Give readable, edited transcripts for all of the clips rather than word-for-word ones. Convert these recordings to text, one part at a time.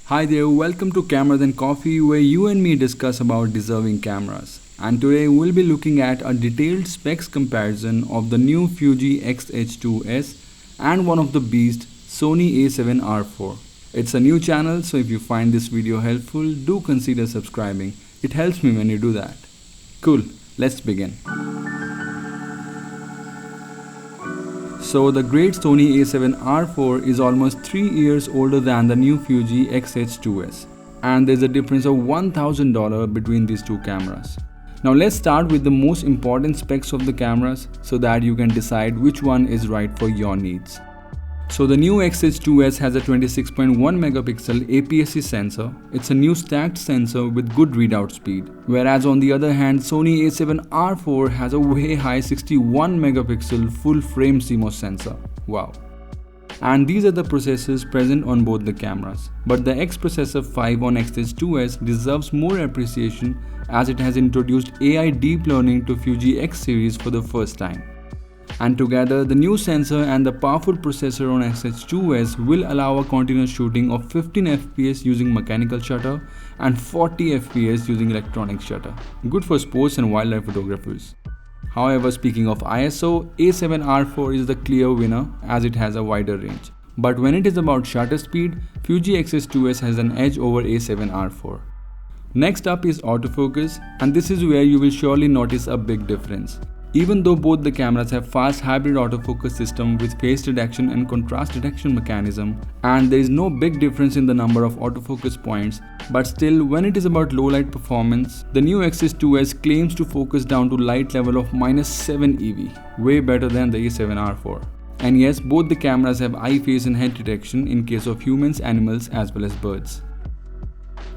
Hi there, welcome to Camera Then Coffee, where you and me discuss about deserving cameras. And today we'll be looking at a detailed specs comparison of the new Fuji XH2s and one of the beast Sony A7R4. It's a new channel, so if you find this video helpful, do consider subscribing. It helps me when you do that. Cool, let's begin. So the great Sony A7R4 is almost 3 years older than the new Fuji XH2s, and there's a difference of $1,000 between these two cameras. Now let's start with the most important specs of the cameras so that you can decide which one is right for your needs. So the new XH2s has a 26.1 megapixel APS-C sensor. It's a new stacked sensor with good readout speed. Whereas on the other hand, Sony A7R4 has a way high 61 megapixel full frame CMOS sensor. Wow. And these are the processors present on both the cameras. But the X Processor 5 on XH2s deserves more appreciation as it has introduced AI deep learning to Fuji X series for the first time. And together, the new sensor and the powerful processor on XH2s will allow a continuous shooting of 15 fps using mechanical shutter and 40 fps using electronic shutter. Good for sports and wildlife photographers. However, speaking of ISO, A7R4 is the clear winner as it has a wider range. But when it is about shutter speed, Fuji XH2s has an edge over A7R4. Next up is autofocus, and this is where you will surely notice a big difference. Even though both the cameras have fast hybrid autofocus system with phase detection and contrast detection mechanism, and there is no big difference in the number of autofocus points, but still when it is about low light performance, the new XH2s claims to focus down to light level of -7 EV, way better than the A7R4. And yes, both the cameras have eye, face and head detection in case of humans, animals as well as birds.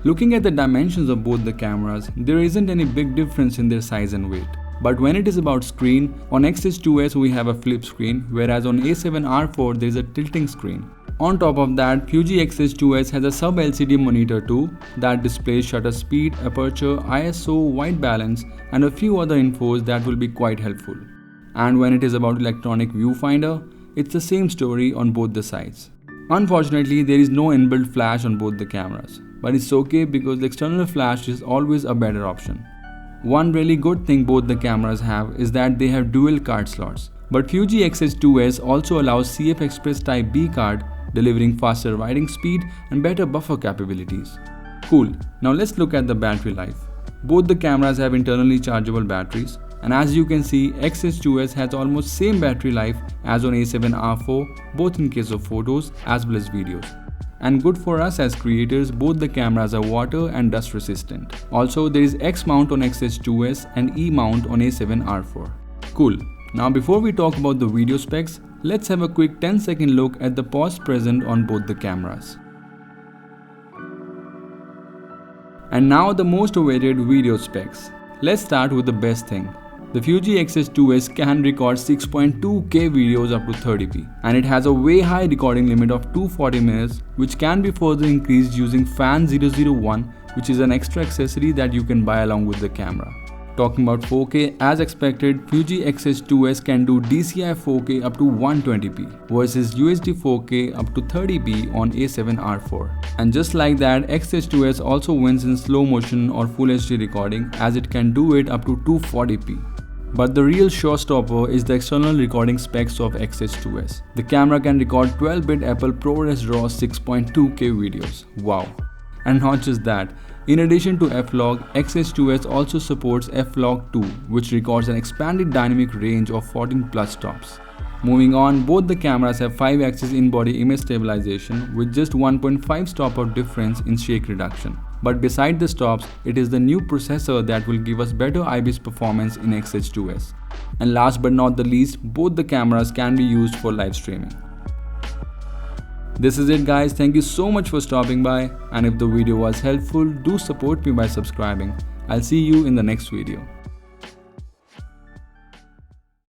Looking at the dimensions of both the cameras, there isn't any big difference in their size and weight. But when it is about screen, on XH2s we have a flip screen, whereas on A7R4 there is a tilting screen. On top of that, Fuji XH2s has a sub-LCD monitor too that displays shutter speed, aperture, ISO, white balance and a few other infos that will be quite helpful. And when it is about electronic viewfinder, it's the same story on both the sides. Unfortunately, there is no inbuilt flash on both the cameras, but it's okay because the external flash is always a better option. One really good thing both the cameras have is that they have dual card slots. But Fuji XH2s also allows CF Express Type B card, delivering faster writing speed and better buffer capabilities. Cool, now let's look at the battery life. Both the cameras have internally chargeable batteries, and as you can see, XH2s has almost same battery life as on A7R4, both in case of photos as well as videos. And good for us as creators, both the cameras are water and dust resistant. Also, there is X mount on XH2s and E mount on A7R4. Cool. Now before we talk about the video specs, let's have a quick 10-second look at the pause present on both the cameras. And now the most awaited video specs. Let's start with the best thing. The Fuji XH2s can record 6.2K videos up to 30p, and it has a way high recording limit of 240 minutes, which can be further increased using Fan 001, which is an extra accessory that you can buy along with the camera. Talking about 4K, as expected, Fuji XH2s can do DCI 4K up to 120p versus UHD 4K up to 30p on A7R4. And just like that, XH2s also wins in slow motion or Full HD recording as it can do it up to 240p. But the real showstopper is the external recording specs of XH2s. The camera can record 12-bit Apple ProRes RAW 6.2K videos. Wow. And not just that, in addition to F-Log, XH2s also supports F-Log 2, which records an expanded dynamic range of 14 plus stops. Moving on, both the cameras have 5-axis in-body image stabilization with just 1.5 stop of difference in shake reduction. But beside the stops, it is the new processor that will give us better IBIS performance in XH2s. And last but not the least, both the cameras can be used for live streaming. This is it guys, thank you so much for stopping by, and if the video was helpful, do support me by subscribing. I'll see you in the next video.